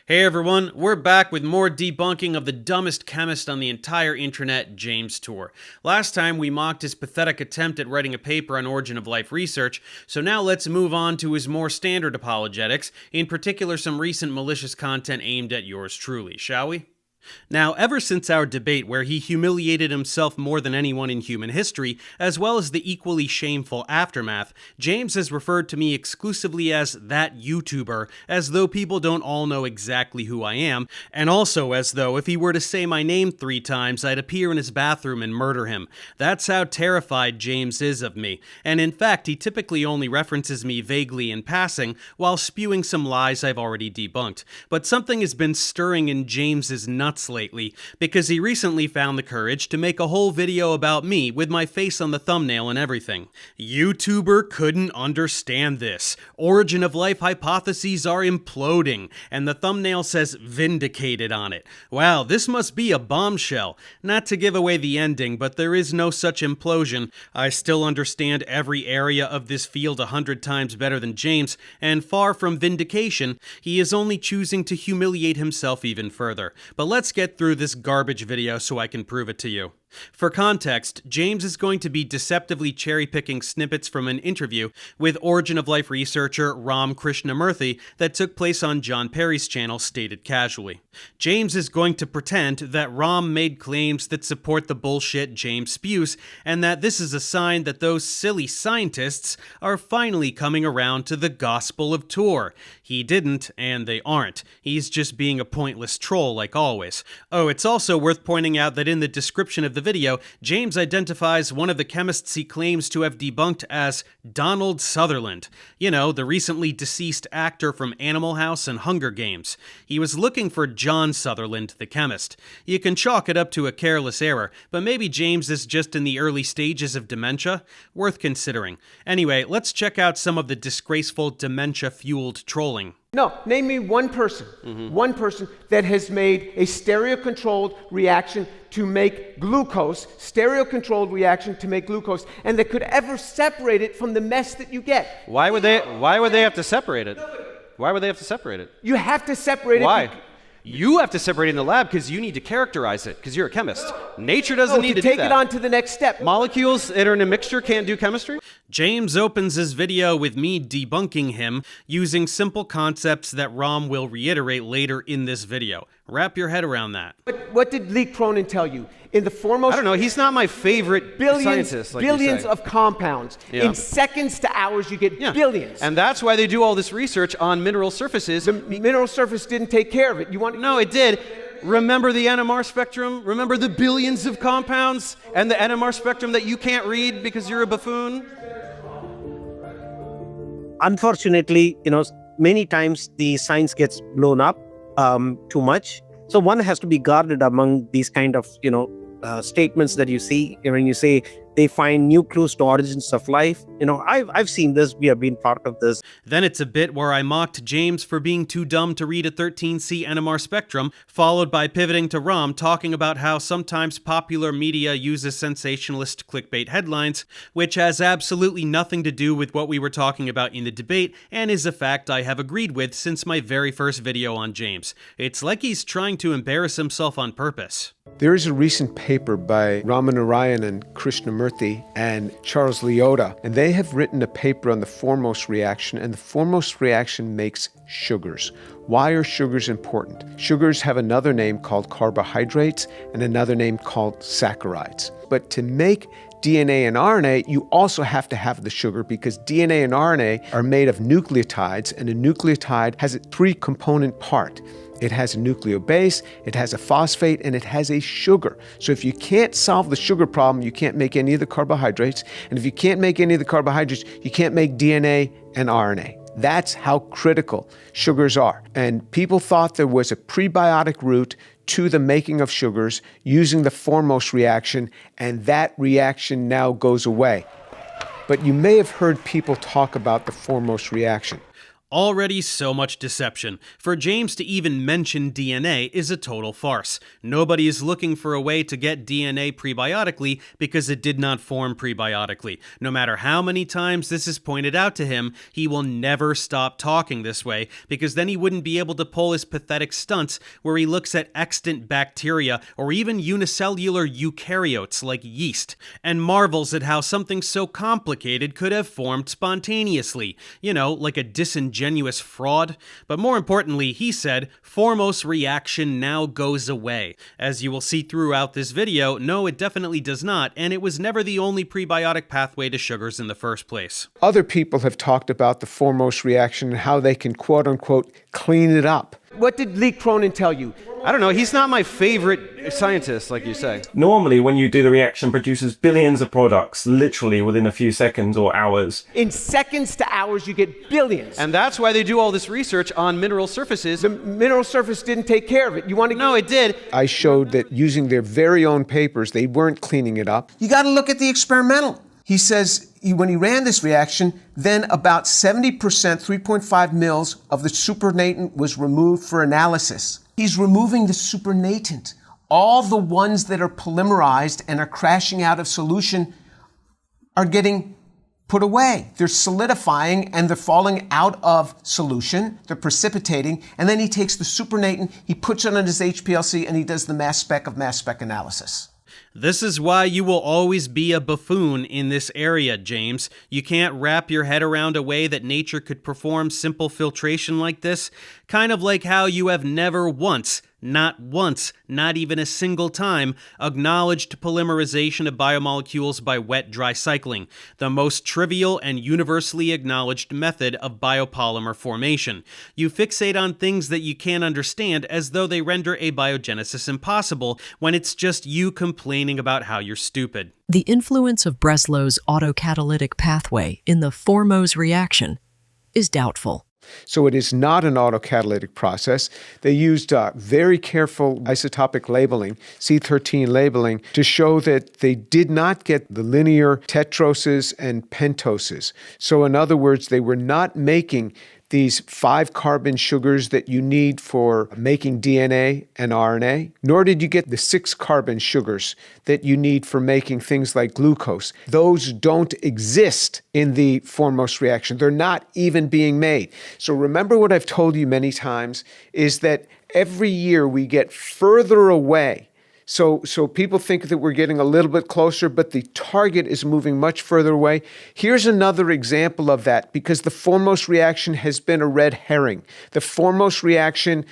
Hey everyone, we're back with more debunking of the dumbest chemist on the entire internet, James Tour. Last time we mocked his pathetic attempt at writing a paper on origin of life research, so now let's move on to his more standard apologetics, in particular some recent malicious content aimed at yours truly, shall we? Now, ever since our debate where he humiliated himself more than anyone in human history, as well as the equally shameful aftermath, James has referred to me exclusively as that YouTuber, as though people don't all know exactly who I am, and also as though if he were to say my name 3 times, I'd appear in his bathroom and murder him. That's how terrified James is of me, and in fact, he typically only references me vaguely in passing, while spewing some lies I've already debunked. But something has been stirring in James's nuts lately, because he recently found the courage to make a whole video about me with my face on the thumbnail and everything. YouTuber couldn't understand this. Origin of life hypotheses are imploding, and the thumbnail says vindicated on it. Wow, this must be a bombshell. Not to give away the ending, but there is no such implosion. I still understand every area of this field 100 times better than James, and far from vindication, he is only choosing to humiliate himself even further. But let's get through this garbage video so I can prove it to you. For context, James is going to be deceptively cherry-picking snippets from an interview with Origin of Life researcher Ram Krishnamurthy that took place on John Perry's channel, stated casually. James is going to pretend that Ram made claims that support the bullshit James spews, and that this is a sign that those silly scientists are finally coming around to the gospel of Tour. He didn't, and they aren't. He's just being a pointless troll like always. Oh, it's also worth pointing out that in the description of the video, James identifies one of the chemists he claims to have debunked as Donald Sutherland. You know, the recently deceased actor from Animal House and Hunger Games. He was looking for John Sutherland, the chemist. You can chalk it up to a careless error, but maybe James is just in the early stages of dementia? Worth considering. Anyway, let's check out some of the disgraceful dementia-fueled trolling. No, name me one person that has made a stereo-controlled reaction to make glucose, and that could ever separate it from the mess that you get. Why would they have to separate it? Why would they have to separate it? You have to separate it. Why? You have to separate it in the lab because you need to characterize it, because you're a chemist. Nature doesn't need to do that. Take it on to the next step. Molecules that are in a mixture can't do chemistry? James opens his video with me debunking him using simple concepts that Ram will reiterate later in this video. Wrap your head around that. But what did Lee Cronin tell you? In the foremost... I don't know, he's not my favorite scientist. Like billions of compounds. Yeah. In seconds to hours, you get billions. And that's why they do all this research on mineral surfaces. The mineral surface didn't take care of it. No, it did. Remember the NMR spectrum? Remember the billions of compounds and the NMR spectrum that you can't read because you're a buffoon? Unfortunately, many times the science gets blown up too much. So one has to be guarded among these kind of, statements that you see when you say they find new clues to origins of life. I've seen this. We have been part of this. Then it's a bit where I mocked James for being too dumb to read a 13C NMR spectrum, followed by pivoting to Ram talking about how sometimes popular media uses sensationalist clickbait headlines, which has absolutely nothing to do with what we were talking about in the debate, and is a fact I have agreed with since my very first video on James. It's like he's trying to embarrass himself on purpose. There is a recent paper by Ramanarayan and Krishnamurthy and Charles Leota, and they have written a paper on the foremost reaction, and the foremost reaction makes sugars. Why are sugars important? Sugars have another name called carbohydrates and another name called saccharides. But to make DNA and RNA, you also have to have the sugar because DNA and RNA are made of nucleotides, and a nucleotide has a 3-component part. It has a nucleobase, it has a phosphate, and it has a sugar. So if you can't solve the sugar problem, you can't make any of the carbohydrates. And if you can't make any of the carbohydrates, you can't make DNA and RNA. That's how critical sugars are. And people thought there was a prebiotic route to the making of sugars using the foremost reaction, and that reaction now goes away. But you may have heard people talk about the foremost reaction. Already so much deception. For James to even mention DNA is a total farce. Nobody is looking for a way to get DNA prebiotically because it did not form prebiotically. No matter how many times this is pointed out to him, he will never stop talking this way because then he wouldn't be able to pull his pathetic stunts where he looks at extant bacteria or even unicellular eukaryotes like yeast and marvels at how something so complicated could have formed spontaneously. You know, like a disingenuous fraud. But more importantly, he said, foremost reaction now goes away. As you will see throughout this video, no, it definitely does not, and it was never the only prebiotic pathway to sugars in the first place. Other people have talked about the foremost reaction and how they can quote-unquote clean it up. What did Lee Cronin tell you? I don't know, he's not my favorite scientist, like you say. Normally, when you do the reaction, produces billions of products, literally within a few seconds or hours. In seconds to hours, you get billions. And that's why they do all this research on mineral surfaces. The mineral surface didn't take care of it. You want to? No, it did. I showed that using their very own papers, they weren't cleaning it up. You got to look at the experimental. He says when he ran this reaction, then about 70%, 3.5 mils of the supernatant was removed for analysis. He's removing the supernatant. All the ones that are polymerized and are crashing out of solution are getting put away. They're solidifying and they're falling out of solution. They're precipitating. And then he takes the supernatant, he puts it on his HPLC, and he does the mass spec of mass spec analysis. This is why you will always be a buffoon in this area, James. You can't wrap your head around a way that nature could perform simple filtration like this. Kind of like how you have never once, not even a single time, acknowledged polymerization of biomolecules by wet-dry cycling, the most trivial and universally acknowledged method of biopolymer formation. You fixate on things that you can't understand as though they render abiogenesis impossible, when it's just you complaining about how you're stupid. The influence of Breslow's autocatalytic pathway in the Formose reaction is doubtful. So it is not an autocatalytic process. They used very careful isotopic labeling, C13 labeling, to show that they did not get the linear tetroses and pentoses. So in other words, they were not making these 5-carbon sugars that you need for making DNA and RNA, nor did you get the 6-carbon sugars that you need for making things like glucose. Those don't exist in the foremost reaction. They're not even being made. So remember what I've told you many times is that every year we get further away. So people think that we're getting a little bit closer, but the target is moving much further away. Here's another example of that, because the foremost reaction has been a red herring. The foremost reaction,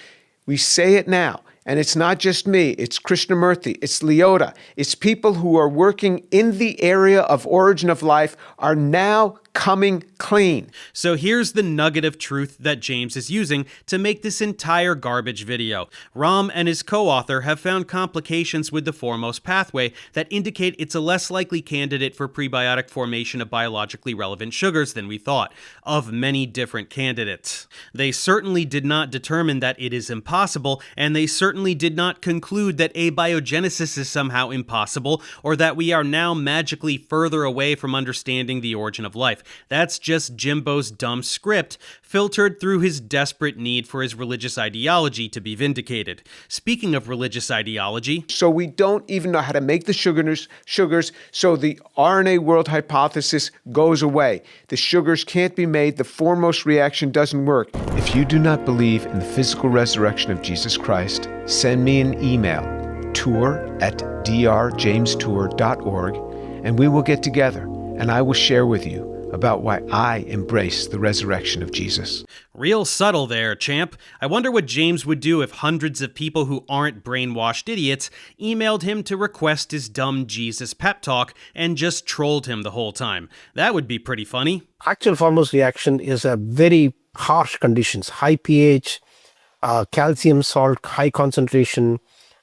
we say it now, and it's not just me, it's Krishnamurthy, it's Leota, it's people who are working in the area of origin of life are now coming clean. So here's the nugget of truth that James is using to make this entire garbage video. Ram and his co-author have found complications with the foremost pathway that indicate it's a less likely candidate for prebiotic formation of biologically relevant sugars than we thought, of many different candidates. They certainly did not determine that it is impossible, and they certainly did not conclude that abiogenesis is somehow impossible, or that we are now magically further away from understanding the origin of life. That's just Jimbo's dumb script, filtered through his desperate need for his religious ideology to be vindicated. Speaking of religious ideology... So we don't even know how to make the sugars, so the RNA world hypothesis goes away. The sugars can't be made, the foremost reaction doesn't work. If you do not believe in the physical resurrection of Jesus Christ, send me an email, tour@drjamestour.org, and we will get together, and I will share with you about why I embrace the resurrection of Jesus. Real subtle there, champ. I wonder what James would do if hundreds of people who aren't brainwashed idiots emailed him to request his dumb Jesus pep talk and just trolled him the whole time. That would be pretty funny. Actual foremost reaction is a very harsh conditions, high pH, calcium salt, high concentration,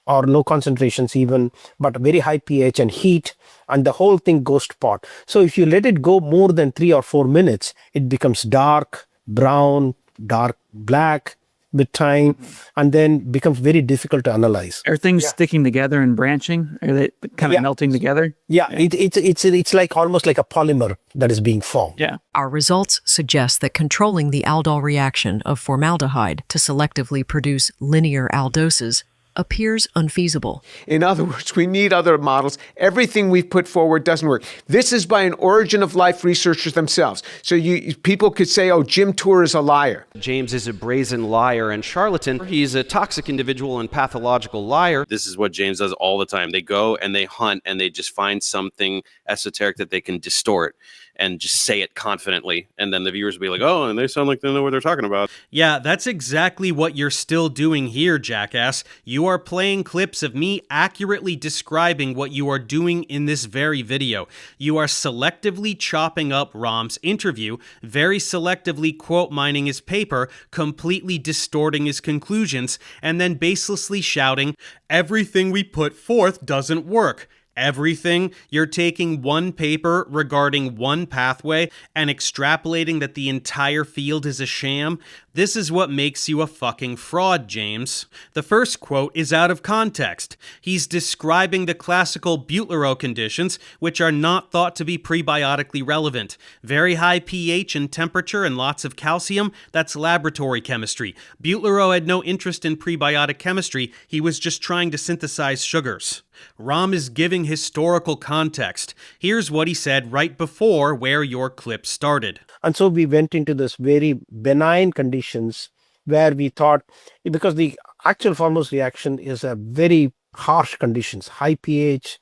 or no concentrations even, but very high pH and heat, and the whole thing goes to pot. So if you let it go more than 3 or 4 minutes, it becomes dark brown, dark black, with time and then becomes very difficult to analyze. Are things sticking together and branching? Are they kind of melting together? Yeah, it's like almost like a polymer that is being formed. Yeah. Our results suggest that controlling the aldol reaction of formaldehyde to selectively produce linear aldoses appears unfeasible. In other words, we need other models. Everything we've put forward doesn't work. This is by an origin of life researchers themselves. So people could say, oh, Jim Tour is a liar. James is a brazen liar and charlatan. He's a toxic individual and pathological liar. This is what James does all the time. They go and they hunt and they just find something esoteric that they can distort and just say it confidently. And then the viewers will be like, oh, and they sound like they know what they're talking about. Yeah, that's exactly what you're still doing here, jackass. You are playing clips of me accurately describing what you are doing in this very video. You are selectively chopping up Ram's interview, very selectively quote mining his paper, completely distorting his conclusions, and then baselessly shouting, everything we put forth doesn't work. Everything. You're taking one paper regarding one pathway and extrapolating that the entire field is a sham. This is what makes you a fucking fraud, James. The first quote is out of context. He's describing the classical Butler conditions, which are not thought to be prebiotically relevant. Very high pH and temperature and lots of calcium, that's laboratory chemistry. Butler had no interest in prebiotic chemistry, he was just trying to synthesize sugars. Ram is giving historical context. Here's what he said right before where your clip started. And so we went into this very benign conditions where we thought, because the actual Formose reaction is a very harsh conditions, high pH,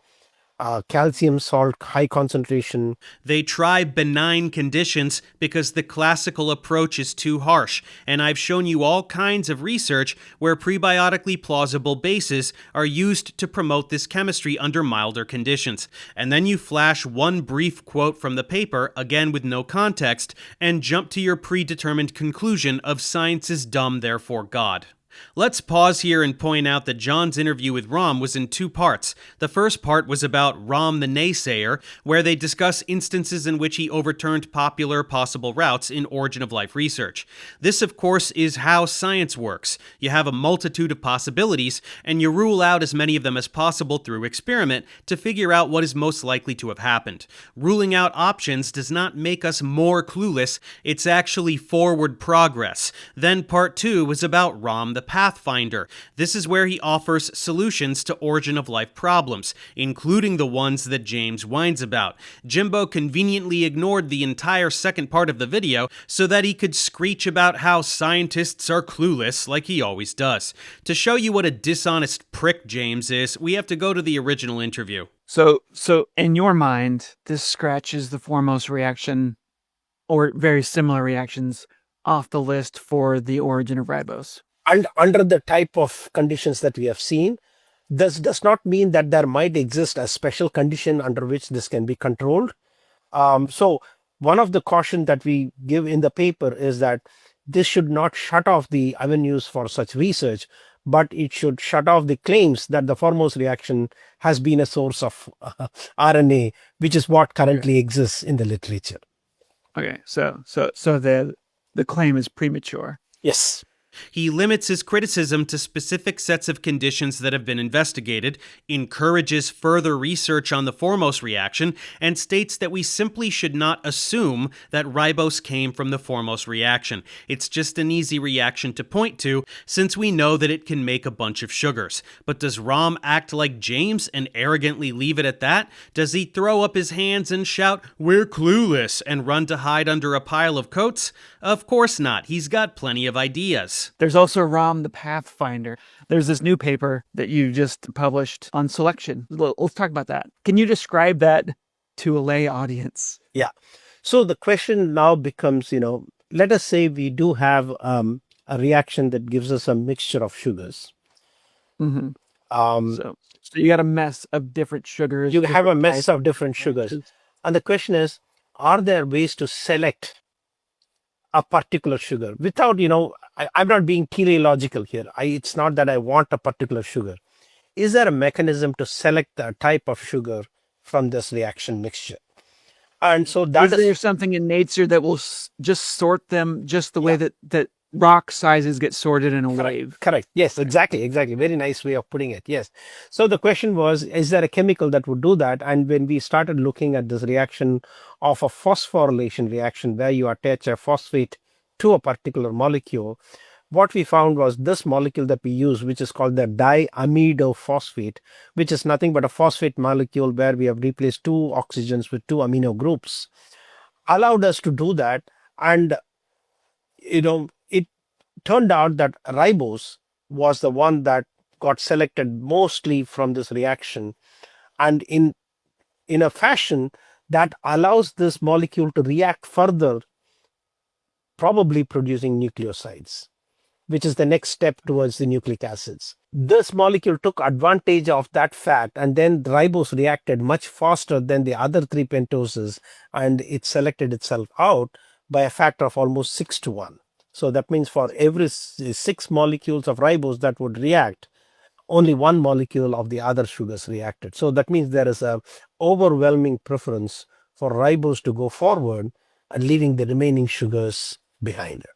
calcium salt, high concentration. They try benign conditions because the classical approach is too harsh, and I've shown you all kinds of research where prebiotically plausible bases are used to promote this chemistry under milder conditions. And then you flash one brief quote from the paper, again with no context, and jump to your predetermined conclusion of science is dumb, therefore God. Let's pause here and point out that John's interview with Ram was in two parts. The first part was about Ram the Naysayer, where they discuss instances in which he overturned popular possible routes in origin of life research. This, of course, is how science works. You have a multitude of possibilities, and you rule out as many of them as possible through experiment to figure out what is most likely to have happened. Ruling out options does not make us more clueless, it's actually forward progress. Then part two was about Ram the Pathfinder. This is where he offers solutions to origin of life problems, including the ones that James whines about. Jimbo conveniently ignored the entire second part of the video so that he could screech about how scientists are clueless like he always does. To show you what a dishonest prick James is, we have to go to the original interview. So in your mind, this scratches the Formose reaction or very similar reactions off the list for the origin of ribose. And under the type of conditions that we have seen, this does not mean that there might exist a special condition under which this can be controlled. So one of the caution that we give in the paper is that this should not shut off the avenues for such research, but it should shut off the claims that the Formose reaction has been a source of RNA, which is what currently exists in the literature. Okay, so the claim is premature. Yes. He limits his criticism to specific sets of conditions that have been investigated, encourages further research on the Formose reaction, and states that we simply should not assume that ribose came from the Formose reaction. It's just an easy reaction to point to, since we know that it can make a bunch of sugars. But does Ram act like James and arrogantly leave it at that? Does he throw up his hands and shout, "We're clueless," and run to hide under a pile of coats? Of course not. He's got plenty of ideas. There's also Ram the Pathfinder. There's this new paper that you just published on selection. Let's talk about that. Can you describe that to a lay audience? Yeah. So the question now becomes, let us say we do have a reaction that gives us a mixture of sugars. Mm-hmm. So you got a mess of different sugars. You have a mess of different sugars. And the question is, are there ways to select a particular sugar without, I'm not being teleological here. It's not that I want a particular sugar. Is there a mechanism to select the type of sugar from this reaction mixture? And so is there something in nature that will just sort them just the way that rock sizes get sorted in a wave. Correct. Yes, exactly. Very nice way of putting it. Yes. So the question was, is there a chemical that would do that? And when we started looking at this reaction of a phosphorylation reaction where you attach a phosphate to a particular molecule, what we found was this molecule that we use, which is called the diamidophosphate, which is nothing but a phosphate molecule where we have replaced 2 oxygens with 2 amino groups, allowed us to do that. And it turned out that ribose was the one that got selected mostly from this reaction, and in a fashion that allows this molecule to react further, probably producing nucleosides, which is the next step towards the nucleic acids. This molecule took advantage of that fact, and then ribose reacted much faster than the other 3 pentoses, and it selected itself out by a factor of almost 6-1. So that means for every 6 molecules of ribose that would react, only 1 molecule of the other sugars reacted. So that means there is a overwhelming preference for ribose to go forward and leaving the remaining sugars behind.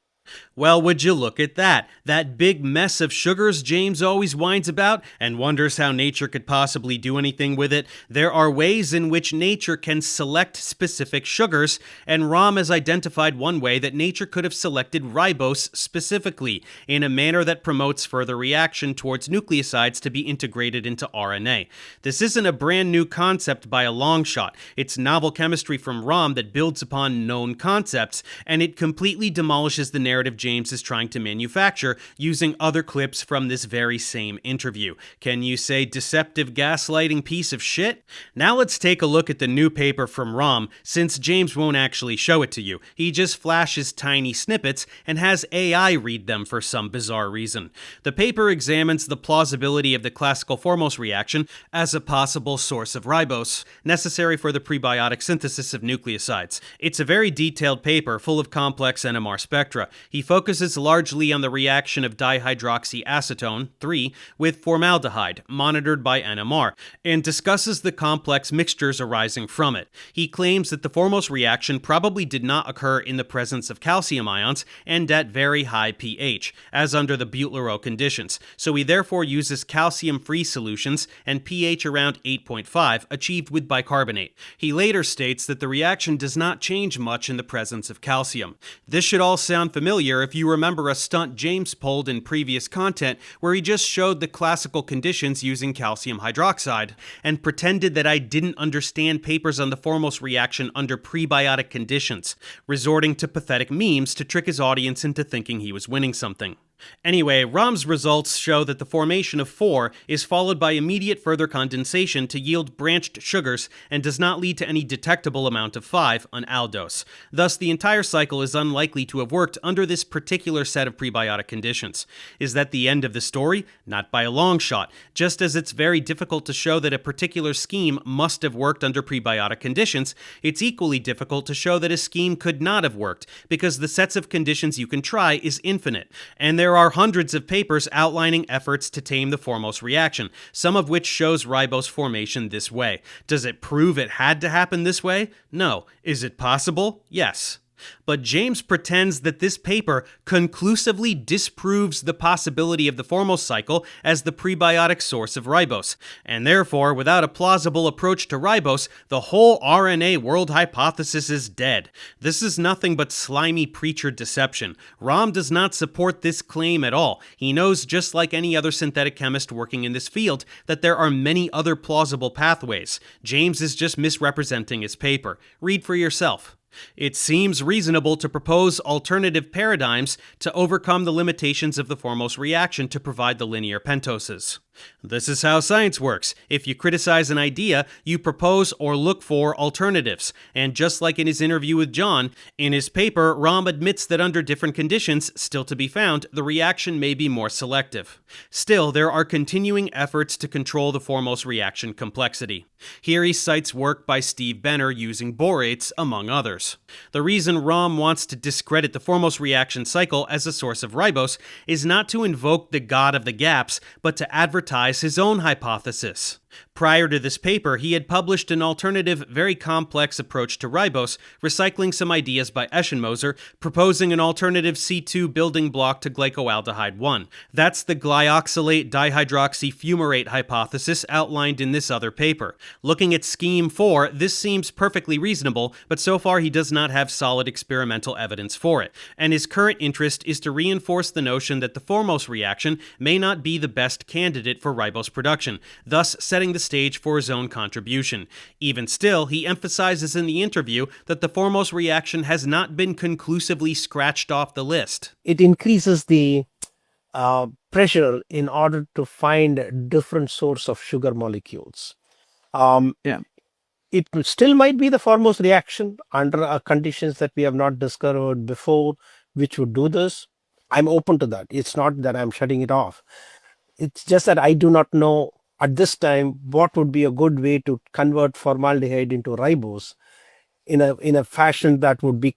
Well, would you look at that? That big mess of sugars James always whines about and wonders how nature could possibly do anything with it. There are ways in which nature can select specific sugars, and Ram has identified one way that nature could have selected ribose specifically, in a manner that promotes further reaction towards nucleosides to be integrated into RNA. This isn't a brand new concept by a long shot. It's novel chemistry from Ram that builds upon known concepts, and it completely demolishes the narrative James is trying to manufacture using other clips from this very same interview. Can you say deceptive gaslighting piece of shit? Now let's take a look at the new paper from Ram, since James won't actually show it to you. He just flashes tiny snippets and has AI read them for some bizarre reason. The paper examines the plausibility of the classical formose reaction as a possible source of ribose, necessary for the prebiotic synthesis of nucleosides. It's a very detailed paper full of complex NMR spectra. He focuses largely on the reaction of dihydroxyacetone, 3, with formaldehyde, monitored by NMR, and discusses the complex mixtures arising from it. He claims that the formose reaction probably did not occur in the presence of calcium ions and at very high pH, as under the Butler-Rowe conditions, so he therefore uses calcium-free solutions and pH around 8.5, achieved with bicarbonate. He later states that the reaction does not change much in the presence of calcium. This should all sound familiar if you remember a stunt James pulled in previous content where he just showed the classical conditions using calcium hydroxide and pretended that I didn't understand papers on the formose reaction under prebiotic conditions, resorting to pathetic memes to trick his audience into thinking he was winning something. Anyway, Ram's results show that the formation of 4 is followed by immediate further condensation to yield branched sugars and does not lead to any detectable amount of 5 on aldose. Thus, the entire cycle is unlikely to have worked under this particular set of prebiotic conditions. Is that the end of the story? Not by a long shot. Just as it's very difficult to show that a particular scheme must have worked under prebiotic conditions, it's equally difficult to show that a scheme could not have worked, because the sets of conditions you can try is infinite, and there are hundreds of papers outlining efforts to tame the formose reaction, some of which shows ribose formation this way. Does it prove it had to happen this way? No. Is it possible? Yes. But James pretends that this paper conclusively disproves the possibility of the formose cycle as the prebiotic source of ribose, and therefore, without a plausible approach to ribose, the whole RNA world hypothesis is dead. This is nothing but slimy preacher deception. Ram does not support this claim at all. He knows, just like any other synthetic chemist working in this field, that there are many other plausible pathways. James is just misrepresenting his paper. Read for yourself. It seems reasonable to propose alternative paradigms to overcome the limitations of the formose reaction to provide the linear pentoses. This is how science works. If you criticize an idea, you propose or look for alternatives. And just like in his interview with John, in his paper, Ram admits that under different conditions, still to be found, the reaction may be more selective. Still, there are continuing efforts to control the formose reaction complexity. Here he cites work by Steve Benner using borates, among others. The reason Ram wants to discredit the formose reaction cycle as a source of ribose is not to invoke the god of the gaps, but to advertise his own hypothesis. Prior to this paper, he had published an alternative, very complex approach to ribose, recycling some ideas by Eschenmoser, proposing an alternative C2 building block to glycoaldehyde 1. That's the glyoxylate dihydroxyfumarate hypothesis outlined in this other paper. Looking at Scheme 4, this seems perfectly reasonable, but so far he does not have solid experimental evidence for it, and his current interest is to reinforce the notion that the foremost reaction may not be the best candidate for ribose production, thus setting the stage for his own contribution. Even still, he emphasizes in the interview that the foremost reaction has not been conclusively scratched off the list. It increases the pressure in order to find different source of sugar molecules. It still might be the foremost reaction under conditions that we have not discovered before, which would do this. I'm open to that. It's not that I'm shutting it off. It's just that I do not know at this time what would be a good way to convert formaldehyde into ribose in a fashion that would be,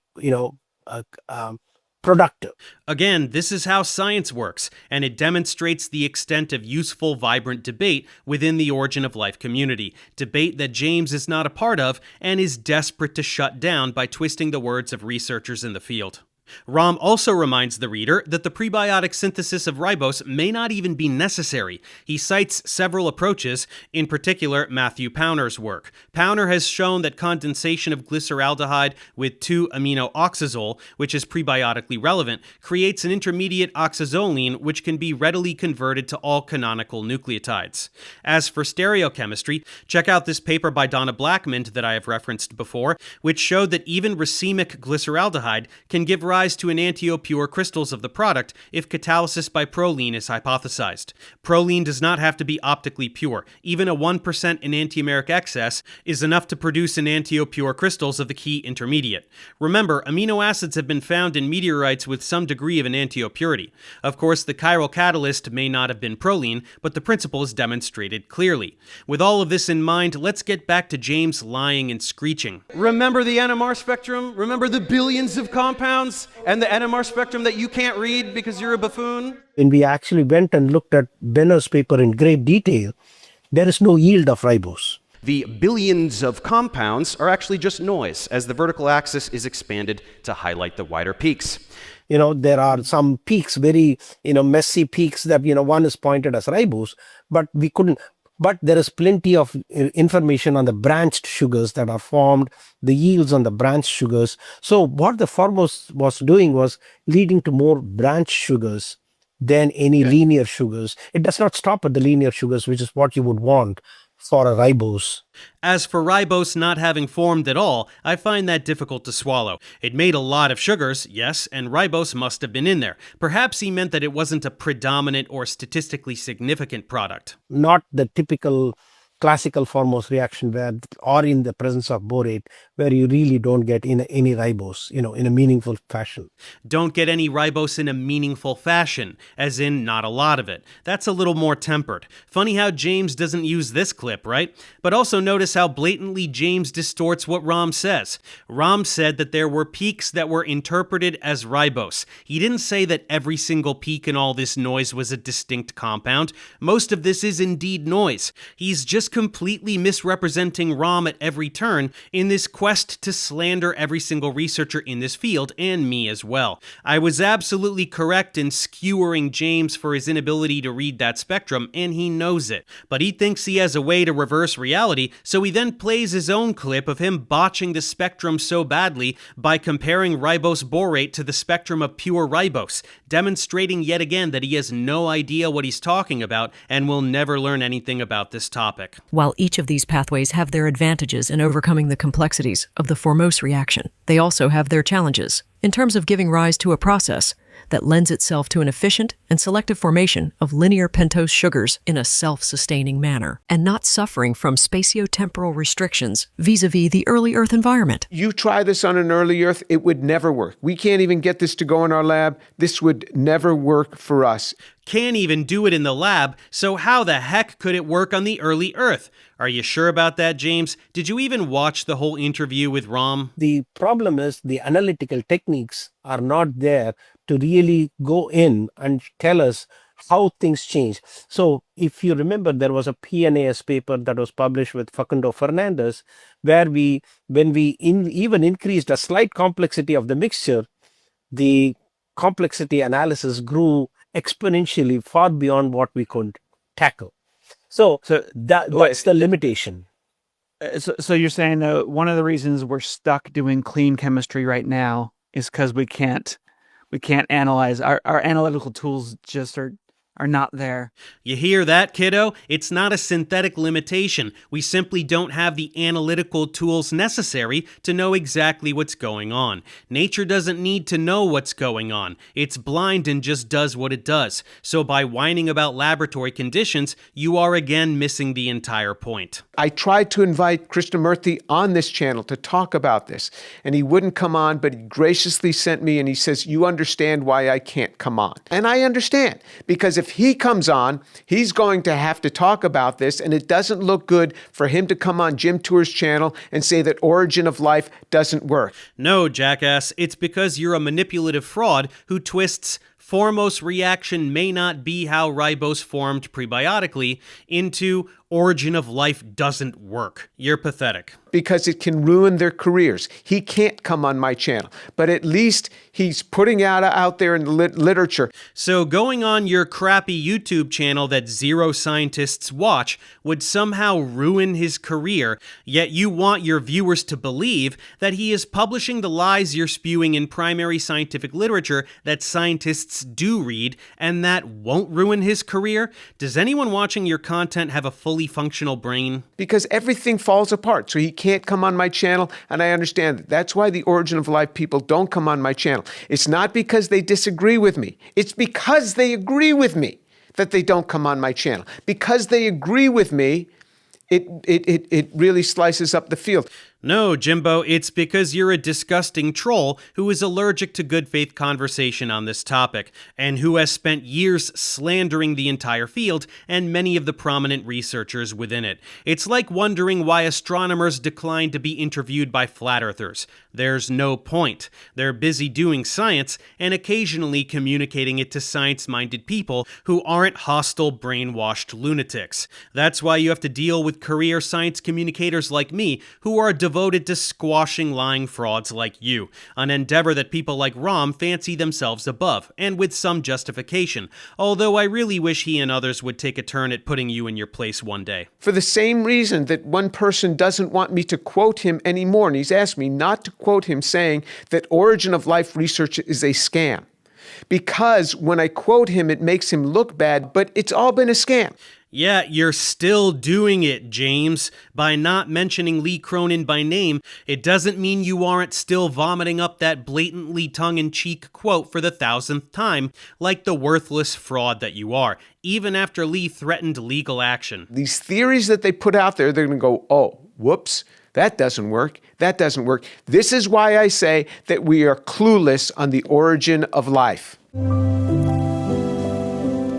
productive. Again, this is how science works, and it demonstrates the extent of useful, vibrant debate within the origin of life community. Debate that James is not a part of and is desperate to shut down by twisting the words of researchers in the field. Ram also reminds the reader that the prebiotic synthesis of ribose may not even be necessary. He cites several approaches, in particular Matthew Pauner's work. Pauner has shown that condensation of glyceraldehyde with 2-amino-oxazole, which is prebiotically relevant, creates an intermediate oxazoline which can be readily converted to all canonical nucleotides. As for stereochemistry, check out this paper by Donna Blackmond that I have referenced before, which showed that even racemic glyceraldehyde can give rise to enantiopure crystals of the product if catalysis by proline is hypothesized. Proline does not have to be optically pure. Even a 1% enantiomeric excess is enough to produce enantiopure crystals of the key intermediate. Remember, amino acids have been found in meteorites with some degree of enantiopurity. Of course, the chiral catalyst may not have been proline, but the principle is demonstrated clearly. With all of this in mind, let's get back to James lying and screeching. Remember the NMR spectrum? Remember the billions of compounds and the NMR spectrum that you can't read because you're a buffoon? When we actually went and looked at Benner's paper in great detail, there is no yield of ribose. The billions of compounds are actually just noise, as the vertical axis is expanded to highlight the wider peaks. There are some peaks, very, messy peaks that, one is pointed as ribose, but we couldn't. But there is plenty of information on the branched sugars that are formed, the yields on the branched sugars. So what the foremost was doing was leading to more branched sugars than any linear sugars. It does not stop at the linear sugars, which is what you would want for a ribose. As for ribose not having formed at all, I find that difficult to swallow. It made a lot of sugars, yes, and ribose must have been in there. Perhaps he meant that it wasn't a predominant or statistically significant product. Not the typical classical foremost reaction or in the presence of borate, where you really don't get any ribose, in a meaningful fashion. Don't get any ribose in a meaningful fashion, as in not a lot of it. That's a little more tempered. Funny how James doesn't use this clip, right? But also notice how blatantly James distorts what Ram says. Ram said that there were peaks that were interpreted as ribose. He didn't say that every single peak in all this noise was a distinct compound. Most of this is indeed noise. He's just completely misrepresenting Ram at every turn in this quest to slander every single researcher in this field, and me as well. I was absolutely correct in skewering James for his inability to read that spectrum, and he knows it. But he thinks he has a way to reverse reality, so he then plays his own clip of him botching the spectrum so badly by comparing ribose borate to the spectrum of pure ribose, demonstrating yet again that he has no idea what he's talking about and will never learn anything about this topic. While each of these pathways have their advantages in overcoming the complexities of the Formose reaction, they also have their challenges in terms of giving rise to a process that lends itself to an efficient and selective formation of linear pentose sugars in a self-sustaining manner, and not suffering from spatiotemporal restrictions vis-a-vis the early Earth environment. You try this on an early Earth, it would never work. We can't even get this to go in our lab. This would never work for us. Can't even do it in the lab, so how the heck could it work on the early Earth? Are you sure about that, James? Did you even watch the whole interview with Ram? The problem is the analytical techniques are not there to really go in and tell us how things change. So if you remember, there was a PNAS paper that was published with Facundo Fernandez, where when we even increased a slight complexity of the mixture, the complexity analysis grew exponentially far beyond what we could tackle. So that's the limitation. So you're saying that one of the reasons we're stuck doing clean chemistry right now is because we can't analyze. Our analytical tools just are not there. You hear that, kiddo? It's not a synthetic limitation. We simply don't have the analytical tools necessary to know exactly what's going on. Nature doesn't need to know what's going on. It's blind and just does what it does. So by whining about laboratory conditions, you are again missing the entire point. I tried to invite Krishnamurthy on this channel to talk about this, and he wouldn't come on, but he graciously sent me and he says, you understand why I can't come on. And I understand, because if he comes on, he's going to have to talk about this, and it doesn't look good for him to come on Jim Tour's channel and say that origin of life doesn't work. No, jackass, it's because you're a manipulative fraud who twists foremost reaction may not be how ribose formed prebiotically into origin of life doesn't work. You're pathetic. Because it can ruin their careers. He can't come on my channel, but at least he's putting out there in the literature. So going on your crappy YouTube channel that zero scientists watch would somehow ruin his career, yet you want your viewers to believe that he is publishing the lies you're spewing in primary scientific literature that scientists do read, and that won't ruin his career? Does anyone watching your content have a fully functional brain? Because everything falls apart, so he can't come on my channel, and I understand that. That's why the origin of life people don't come on my channel. It's not because they disagree with me. It's because they agree with me that they don't come on my channel. Because they agree with me, it really slices up the field. No, Jimbo, it's because you're a disgusting troll who is allergic to good faith conversation on this topic, and who has spent years slandering the entire field and many of the prominent researchers within it. It's like wondering why astronomers decline to be interviewed by flat earthers. There's no point. They're busy doing science and occasionally communicating it to science-minded people who aren't hostile, brainwashed lunatics. That's why you have to deal with career science communicators like me who are devoted to squashing lying frauds like you, an endeavor that people like Ram fancy themselves above, and with some justification, although I really wish he and others would take a turn at putting you in your place one day. For the same reason that one person doesn't want me to quote him anymore, and he's asked me not to quote him, saying that origin of life research is a scam. Because when I quote him, it makes him look bad, but it's all been a scam. Yeah, you're still doing it, James. By not mentioning Lee Cronin by name, it doesn't mean you aren't still vomiting up that blatantly tongue-in-cheek quote for the 1,000th time, like the worthless fraud that you are, even after Lee threatened legal action. These theories that they put out there, they're going to go, oh, whoops, that doesn't work. That doesn't work. This is why I say that we are clueless on the origin of life.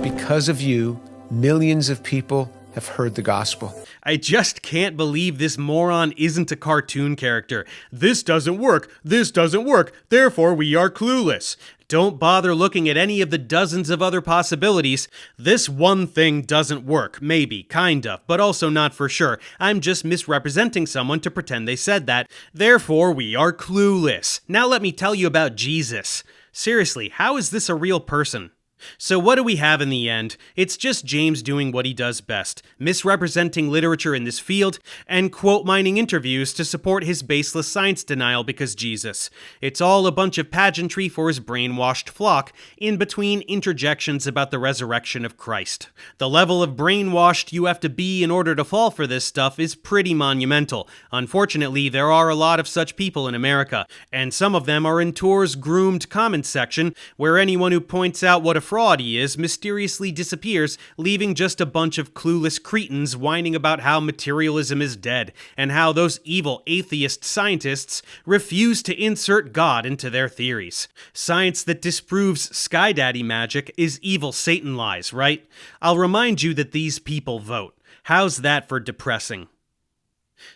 Because of you, millions of people have heard the gospel. I just can't believe this moron isn't a cartoon character. This doesn't work. This doesn't work. Therefore, we are clueless. Don't bother looking at any of the dozens of other possibilities. This one thing doesn't work. Maybe, kind of, but also not for sure. I'm just misrepresenting someone to pretend they said that. Therefore, we are clueless. Now let me tell you about Jesus. Seriously, how is this a real person? So what do we have in the end? It's just James doing what he does best, misrepresenting literature in this field, and quote-mining interviews to support his baseless science denial because Jesus. It's all a bunch of pageantry for his brainwashed flock, in between interjections about the resurrection of Christ. The level of brainwashed you have to be in order to fall for this stuff is pretty monumental. Unfortunately, there are a lot of such people in America, and some of them are in Tour's groomed comments section, where anyone who points out what a fraud he is mysteriously disappears, leaving just a bunch of clueless cretins whining about how materialism is dead, and how those evil atheist scientists refuse to insert God into their theories. Science that disproves Sky Daddy magic is evil Satan lies, right? I'll remind you that these people vote. How's that for depressing?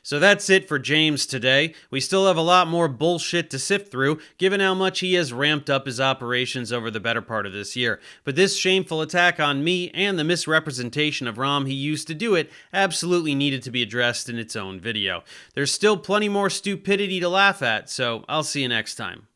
So that's it for James today. We still have a lot more bullshit to sift through, given how much he has ramped up his operations over the better part of this year. But this shameful attack on me and the misrepresentation of Ram he used to do it absolutely needed to be addressed in its own video. There's still plenty more stupidity to laugh at, so I'll see you next time.